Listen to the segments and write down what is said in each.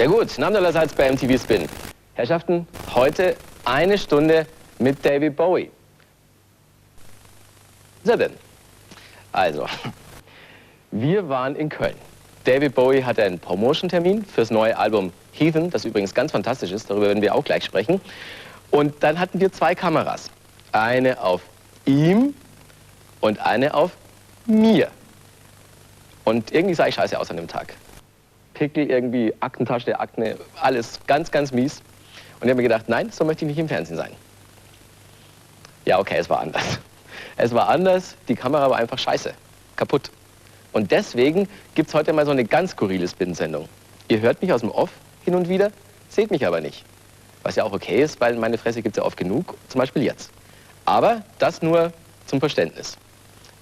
Ja gut, andererseits bei MTV Spin. Herrschaften, heute eine Stunde mit David Bowie. Was ist er denn? Also, wir waren in Köln. David Bowie hatte einen Promotion-Termin fürs neue Album Heathen, das übrigens ganz fantastisch ist, darüber werden wir auch gleich sprechen. Und dann hatten wir zwei Kameras. Eine auf ihm und eine auf mir. Und irgendwie sah ich scheiße aus an dem Tag. Pickel irgendwie, Aktentasche, Akne, alles ganz, ganz mies. Und ich habe mir gedacht, nein, so möchte ich nicht im Fernsehen sein. Ja, okay, es war anders. Es war anders, die Kamera war einfach scheiße, kaputt. Und deswegen gibt es heute mal so eine ganz skurrile Spin-Sendung. Ihr hört mich aus dem Off hin und wieder, seht mich aber nicht. Was ja auch okay ist, weil meine Fresse gibt es ja oft genug, zum Beispiel jetzt. Aber das nur zum Verständnis.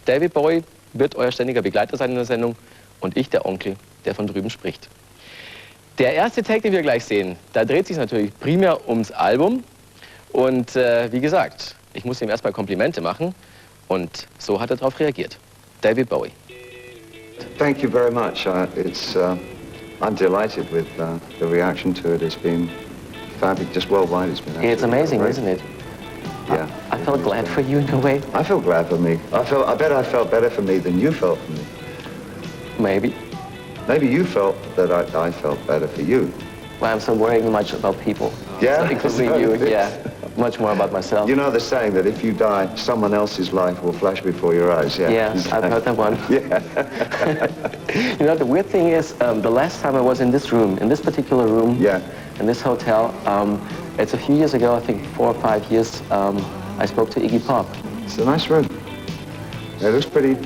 David Bowie wird euer ständiger Begleiter sein in der Sendung und ich der Onkel, der von drüben spricht. Der erste Take, den wir gleich sehen, da dreht sich natürlich primär ums Album. Und wie gesagt, ich muss ihm erstmal Komplimente machen. Und so hat er darauf reagiert. David Bowie. Thank you very much. I'm delighted with the reaction to it. It's been fabulous, just worldwide. It's been. Yeah, it's amazing, great. Isn't it? Yeah. I felt glad for you in a way. I feel glad for me. I bet I felt better for me than you felt for me. Maybe. Maybe you felt that I felt better for you. Well, I'm so worried much about people. Yeah? So including you, yeah. Much more about myself. You know the saying that if you die, someone else's life will flash before your eyes, yeah? Yeah, I've heard that one. Yeah. You know, the weird thing is, the last time I was in this room, in this particular room, yeah, in this hotel, it's a few years ago, I think 4 or 5 years, I spoke to Iggy Pop. It's a nice room. It looks pretty,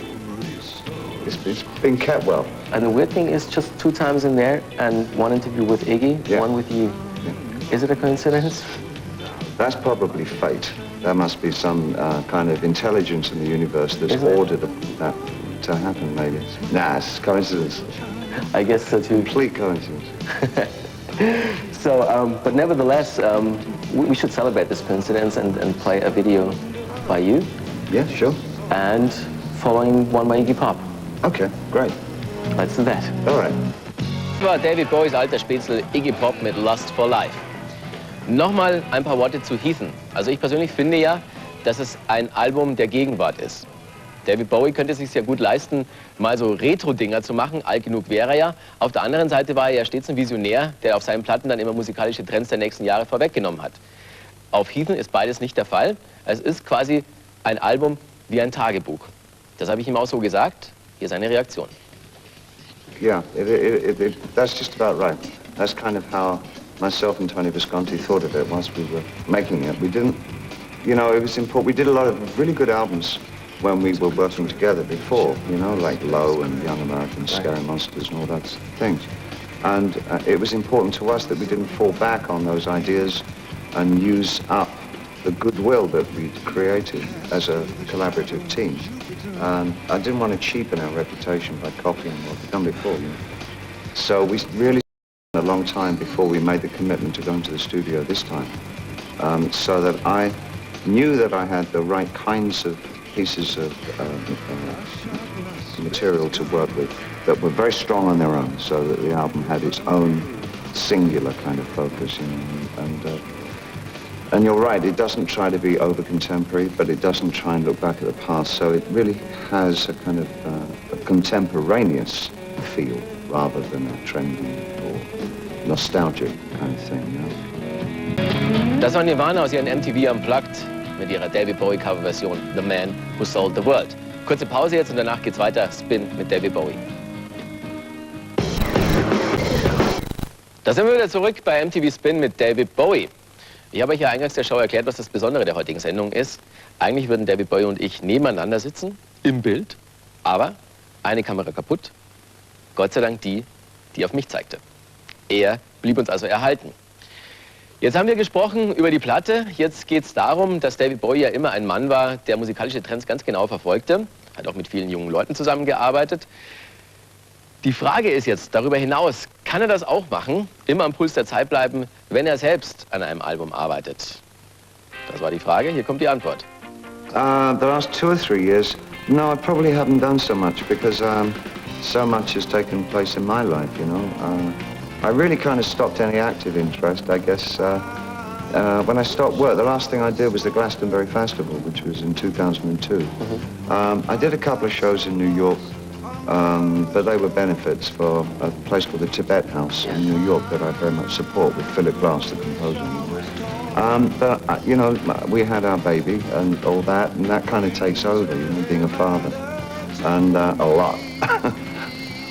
it's been kept well. And the weird thing is just 2 times in there and 1 interview with Iggy, yeah, 1 with you. Yeah. Is it a coincidence? That's probably fate. There must be some kind of intelligence in the universe that's ordered that to happen, maybe. Nah, it's coincidence. I guess so too. Complete coincidence. So, but nevertheless, we should celebrate this coincidence and play a video by you. Yeah, sure. And following one by Iggy Pop. Okay, great. Let's do that. All right. Das war David Bowies alter Spätzle Iggy Pop mit Lust for Life. Nochmal ein paar Worte zu Heathen. Also ich persönlich finde ja, dass es ein Album der Gegenwart ist. David Bowie könnte es sich sehr gut leisten, mal so Retro-Dinger zu machen. Alt genug wäre er ja. Auf der anderen Seite war er ja stets ein Visionär, der auf seinen Platten dann immer musikalische Trends der nächsten Jahre vorweggenommen hat. Auf Heathen ist beides nicht der Fall. Es ist quasi ein Album wie ein Tagebuch. Das habe ich ihm auch so gesagt. Hier seine Reaktion. Yeah, that's just about right. That's kind of how myself and Tony Visconti thought of it whilst we were making it. We didn't, you know, it was important. We did a lot of really good albums when we were working together before, you know, like Low and Young Americans, Scary Monsters and all that things. And it was important to us that we didn't fall back on those ideas and use up the goodwill that we'd created as a collaborative team. And I didn't want to cheapen our reputation by copying what we'd done before, you know. So we really a long time before we made the commitment to go into the studio this time, so that I knew that I had the right kinds of pieces of material to work with that were very strong on their own, so that the album had its own singular kind of focus, you know. And you're right, it doesn't try to be over-contemporary, but it doesn't try and look back at the past, so it really has a kind of a contemporaneous feel rather than a trendy or nostalgic kind of thing, you know. Das war Nirvana aus ihren MTV Unplugged mit ihrer David Bowie Coverversion The Man Who Sold the World. Kurze Pause jetzt und danach geht's weiter. Spin mit David Bowie. Da sind wir wieder zurück bei MTV Spin mit David Bowie. Ich habe euch ja eingangs der Show erklärt, was das Besondere der heutigen Sendung ist. Eigentlich würden David Bowie und ich nebeneinander sitzen, im Bild, aber eine Kamera kaputt. Gott sei Dank die auf mich zeigte. Er blieb uns also erhalten. Jetzt haben wir gesprochen über die Platte. Jetzt geht es darum, dass David Bowie ja immer ein Mann war, der musikalische Trends ganz genau verfolgte. Hat auch mit vielen jungen Leuten zusammengearbeitet. Die Frage ist jetzt, darüber hinaus, kann er das auch machen, immer am Puls der Zeit bleiben, wenn er selbst an einem Album arbeitet? Das war die Frage, hier kommt die Antwort. The last 2 or 3 years, no, I probably haven't done so much because so much has taken place in my life, you know. I really kind of stopped any active interest, I guess. When I stopped work, the last thing I did was the Glastonbury Festival, which was in 2002. I did a couple of shows in New York, but they were benefits for a place called the Tibet House in New York that I very much support with Philip Glass, the composer. But, you know, we had our baby and all that, and that kind of takes over, you know, being a father. And a lot.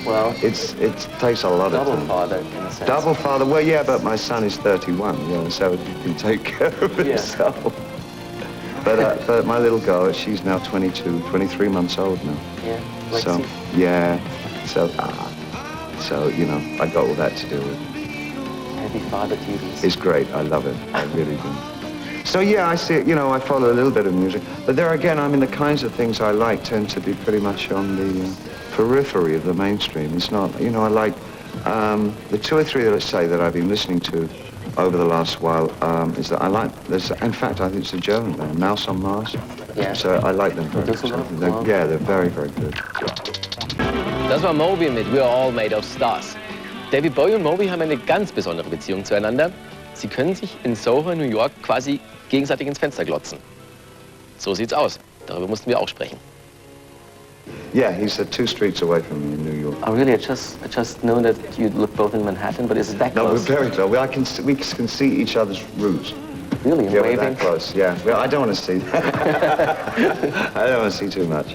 Well, it takes a lot of time. Double father, in a sense. Double father, well, yeah, but my son is 31, you know, so he can take care of himself. But my little girl, she's now 22, 23 months old now. Yeah, so, yeah, so, you know, I got all that to do with. Heavy father duties. It's great, I love it, I really do. So yeah, I see, you know, I follow a little bit of music, but there again, I mean, the kinds of things I like tend to be pretty much on the periphery of the mainstream. It's not, you know, I like the two or three that I say that I've been listening to over the last while is that I like, in fact, I think it's a German band, Mouse on Mars. Yeah. So I like them very much. Yeah, they're very, very good. Das war Moby mit We're All Made of Stars. David Bowie und Moby haben eine ganz besondere Beziehung zueinander. Sie können sich in Soho, New York, quasi gegenseitig ins Fenster glotzen. So sieht's aus. Darüber mussten wir auch sprechen. Yeah, he's 2 streets away from me in New York. Oh, really? I just know that you live both in Manhattan, but is it that close? No, we're very close. We can see each other's roofs. Really? Yeah, we're that close. Yeah. Well, I don't want to see. I don't want to see too much.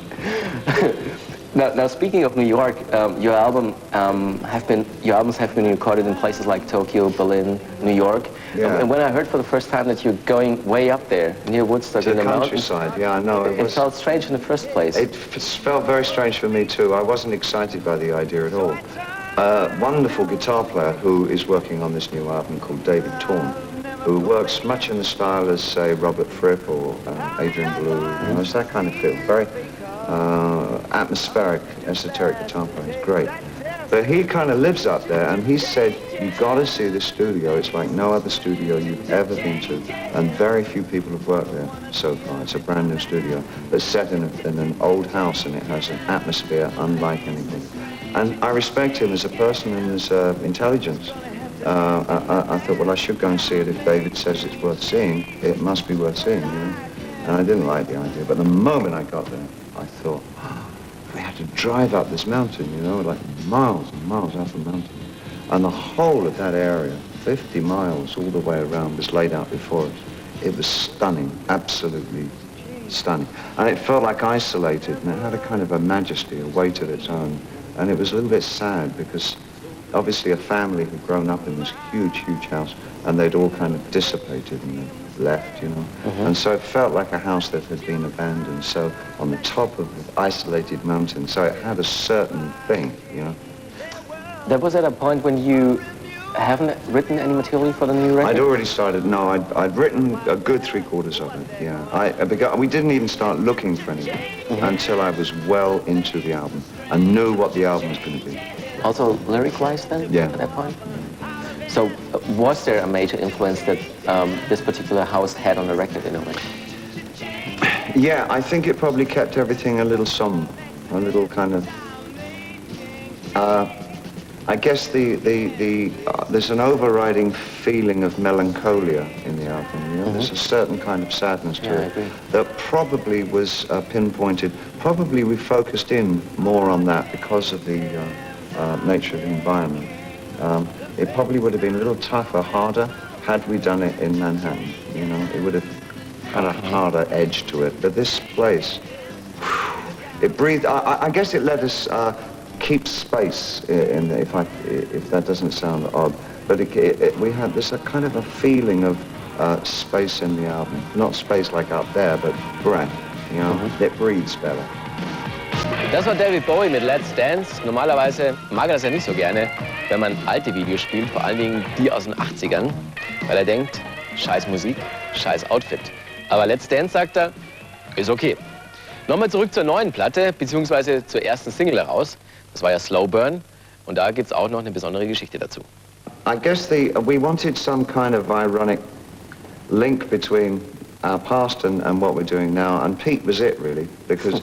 Now, speaking of New York, your albums have been recorded in places like Tokyo, Berlin, New York. Yeah. And when I heard for the first time that you're going way up there near Woodstock in the countryside, yeah, I know. It felt strange in the first place. It felt very strange for me too. I wasn't excited by the idea at all. Wonderful guitar player who is working on this new album called David Torn, who works much in the style as, say, Robert Fripp or Adrian Belew. You know, it's that kind of feel. Very atmospheric, esoteric guitar player. It's great. But he kind of lives up there, and he said, you've got to see this studio. It's like no other studio you've ever been to, and very few people have worked there so far. It's a brand new studio that's set in an old house, and it has an atmosphere unlike anything. And I respect him as a person and his intelligence. I thought, well, I should go and see it. If David says it's worth seeing, it must be worth seeing, you know? And I didn't like the idea, but the moment I got there, I thought, we had to drive up this mountain, you know, like miles and miles up the mountain. And the whole of that area, 50 miles all the way around, was laid out before us. It was stunning, absolutely stunning. And it felt like isolated, and it had a kind of a majesty, a weight of its own. And it was a little bit sad because obviously a family had grown up in this huge, huge house, and they'd all kind of dissipated and left, you know. And so it felt like a house that had been abandoned, so on the top of an isolated mountain, so it had a certain thing, you know. That was at a point when you haven't written any material for the new record? I'd already started, no, I'd written a good 3/4 of it, yeah. We didn't even start looking for anything until I was well into the album and knew what the album was going to be. Also lyric-wise then? Yeah. At that point? So was there a major influence that this particular house had on the record in a way? Yeah, I think it probably kept everything a little somber, a little kind of... I guess there's an overriding feeling of melancholia in the album. You know? There's a certain kind of sadness to it that probably was pinpointed. Probably we focused in more on that because of the nature of the environment. It probably would have been a little tougher, harder, had we done it in Manhattan. You know, it would have had a harder edge to it. But this place, it breathed. I guess it let us keep space in there, if that doesn't sound odd. But we had this kind of a feeling of space in the album. Not space like up there, but breath. You know, it breathes better. Das war David Bowie mit Let's Dance. Normalerweise mag er das ja nicht so gerne, wenn man alte Videos spielt, vor allen Dingen die aus den 80ern, weil er denkt, scheiß Musik, scheiß Outfit. Aber Let's Dance, sagt er, ist okay. Nochmal zurück zur neuen Platte, beziehungsweise zur ersten Single heraus. Das war ja Slow Burn, und da gibt es auch noch eine besondere Geschichte dazu. I guess we wanted some kind of ironic link between our past and what we're doing now, and Pete was it really, because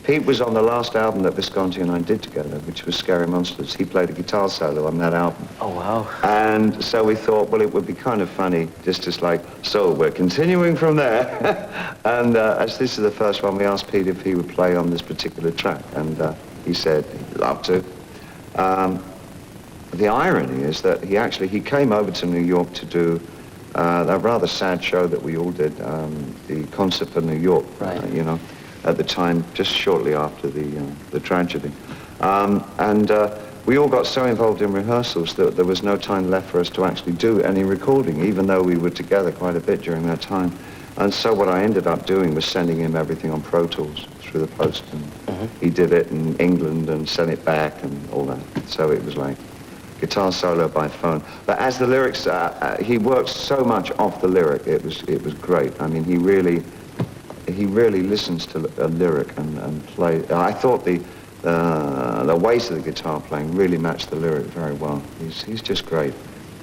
Pete was on the last album that Visconti and I did together, which was Scary Monsters. He played a guitar solo on that album. Oh, wow. And so we thought, well, it would be kind of funny, just like, so we're continuing from there. And as this is the first one, we asked Pete if he would play on this particular track. And he said he'd love to. The irony is that he came over to New York to do that rather sad show that we all did, the Concert for New York, right. You know, at the time, just shortly after the tragedy. We all got so involved in rehearsals that there was no time left for us to actually do any recording, even though we were together quite a bit during that time. And so what I ended up doing was sending him everything on Pro Tools through the post. And he did it in England and sent it back and all that. So it was like guitar solo by phone. But as the lyrics, he worked so much off the lyric, it was great. I mean, he really listens to a lyric and play. I thought the weight of the guitar playing really matched the lyric very well. He's just great.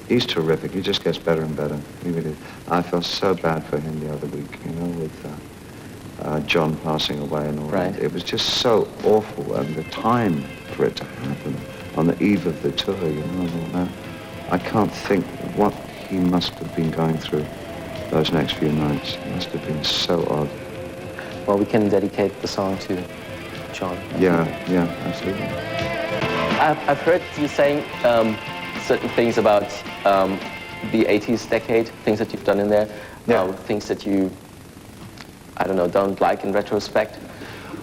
He's terrific. He just gets better and better. He really. I felt so bad for him the other week, you know, with John passing away and all right. that. It was just so awful, and the time for it to happen on the eve of the tour, you know, and all that. I can't think what he must have been going through those next few nights. It must have been so odd. Well, we can dedicate the song to John. Yeah, absolutely. I've heard you saying certain things about the 80s decade, things that you've done in there, things that you, I don't know, don't like in retrospect.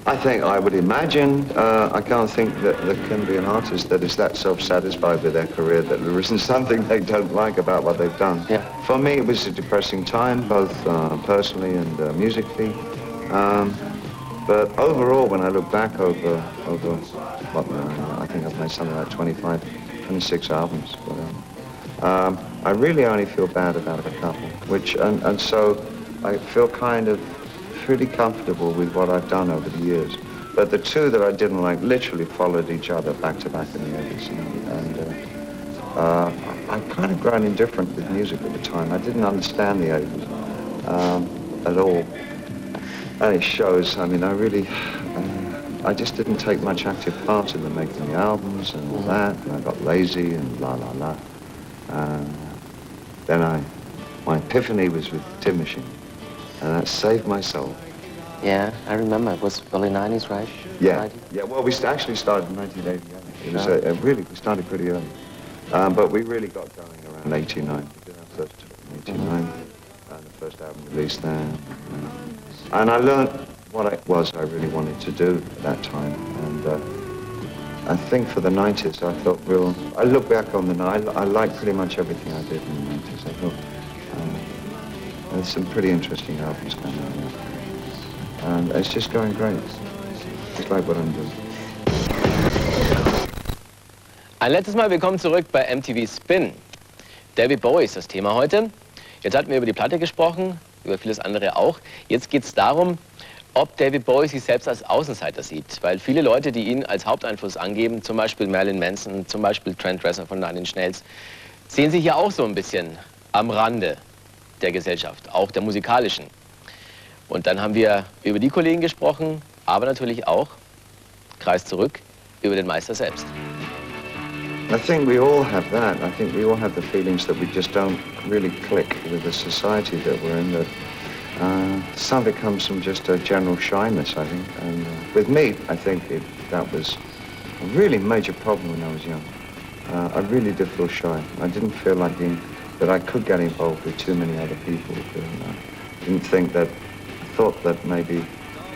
I think I would imagine, I can't think that there can be an artist that is that self-satisfied with their career that there isn't something they don't like about what they've done. Yeah. For me, it was a depressing time, both personally and musically. But overall, when I look back over what, I think I've made something like 26 albums. But, I really only feel bad about a couple, and so I feel kind of pretty comfortable with what I've done over the years. But the two that I didn't like literally followed each other back to back in the 80s. And I'd kind of grown indifferent with music at the time. I didn't understand the 80s at all. And it shows. I mean, I just didn't take much active part in the making the albums and all that. And I got lazy and la la la. Then my epiphany was with Tin Machine. And that saved my soul. Yeah, I remember. It was early 90s, right? Yeah. 90s? Yeah, well, we actually started in 1988. It was really, we started pretty early. But we really got going around 89. We did our first tour in 89. And the first album released there. And I learned what it was I really wanted to do at that time. And I think for the 90s, I thought, well, I look back on the night, I like pretty much everything I did in the 90s. I thought, there's some pretty interesting albums coming out now. And it's just going great. Just like what I'm doing. Ein letztes Mal willkommen zurück bei MTV Spin. David Bowie ist das Thema heute. Jetzt hatten wir über die Platte gesprochen, über vieles andere auch. Jetzt geht es darum, ob David Bowie sich selbst als Außenseiter sieht. Weil viele Leute, die ihn als Haupteinfluss angeben, zum Beispiel Marilyn Manson, zum Beispiel Trent Reznor von Nine Inch Nails, sehen sich ja auch so ein bisschen am Rande der Gesellschaft, auch der musikalischen. Und dann haben wir über die Kollegen gesprochen, aber natürlich auch, Kreis zurück, über den Meister selbst. I think we all have that. I think we all have the feelings that we just don't really click with the society that we're in. That some of it comes from just a general shyness, I think. And with me, I think that was a really major problem when I was young. I really did feel shy. I didn't feel like that I could get involved with too many other people. Didn't think that, I thought that maybe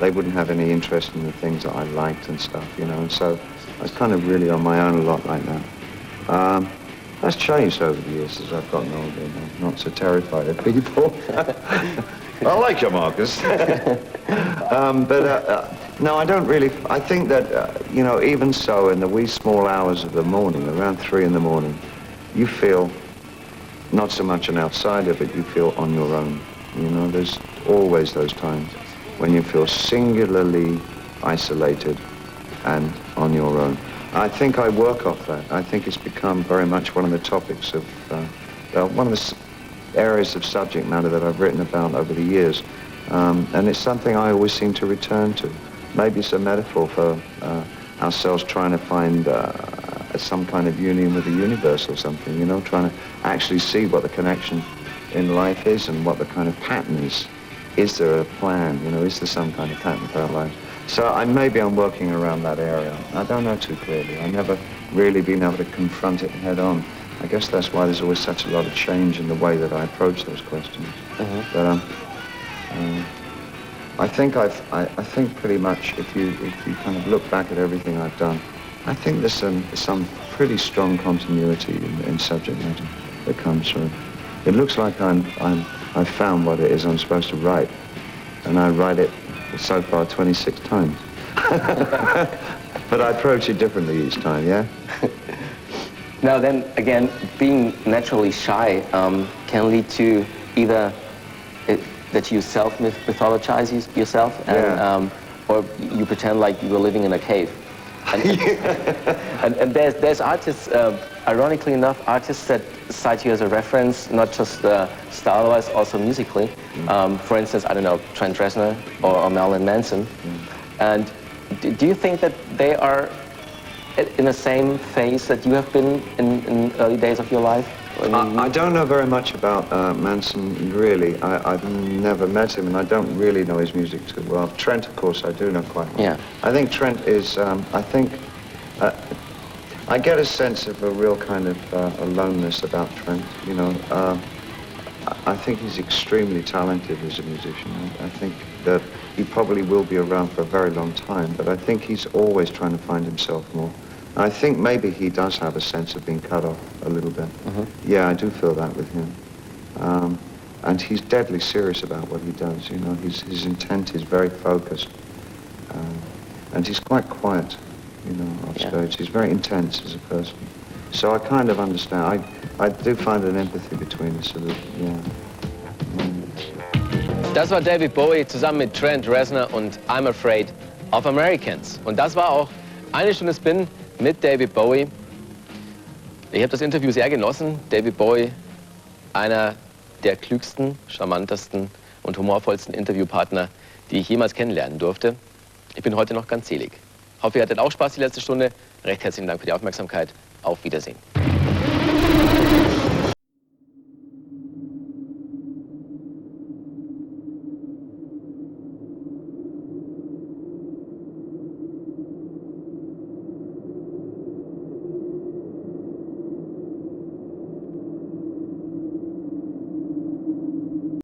they wouldn't have any interest in the things that I liked and stuff, you know, and so I was kind of really on my own a lot like that. That's changed over the years as I've gotten older, and I'm not so terrified of people. I like you, Marcus. No, I don't really, I think that, you know, even so in the wee small hours of the morning, around 3 in the morning, you feel not so much an outsider, but you feel on your own. You know, there's always those times when you feel singularly isolated and on your own. I think I work off that. I think it's become very much one of the topics of, one of the areas of subject matter that I've written about over the years. And it's something I always seem to return to. maybe it's a metaphor for ourselves trying to find some kind of union with the universe or something, you know, trying to actually see what the connection in life is and what the kind of pattern is. Is there a plan, you know, is there some kind of pattern for our lives? So maybe I'm working around that area. I don't know too clearly. I've never really been able to confront it head on. I guess that's why there's always such a lot of change in the way that I approach those questions. But I think pretty much if you kind of look back at everything I've done, I think there's some pretty strong continuity in subject matter that comes through. It looks like I've found what it is I'm supposed to write, and I write it so far 26 times. But I approach it differently each time, yeah? Now then, again, being naturally shy can lead to either that you self-mythologize yourself, and, or you pretend like you were living in a cave. And there's artists, ironically enough, artists that cite you as a reference, not just style-wise, also musically. For instance, I don't know, Trent Reznor or Marilyn Manson. And do you think that they are in the same phase that you have been in early days of your life? I don't know very much about Manson, really. I've never met him, and I don't really know his music too well. Trent, of course, I do know quite well. Yeah. I think Trent is, I get a sense of a real kind of aloneness about Trent, you know. I think he's extremely talented as a musician. I think that he probably will be around for a very long time, but I think he's always trying to find himself more. I think maybe he does have a sense of being cut off a little bit. Yeah, I do feel that with him. And he's deadly serious about what he does, you know. His intent is very focused. And he's quite quiet, you know, off stage. He's very intense as a person. So I kind of understand. I do find an empathy between us, yeah. Das war David Bowie zusammen mit Trent Reznor und I'm Afraid of Americans. Und das war auch eine Stunde Spin mit David Bowie. Ich habe das Interview sehr genossen. David Bowie, einer der klügsten, charmantesten und humorvollsten Interviewpartner, die ich jemals kennenlernen durfte. Ich bin heute noch ganz selig. Hoffe, ihr hattet auch Spaß die letzte Stunde. Recht herzlichen Dank für die Aufmerksamkeit. Auf Wiedersehen.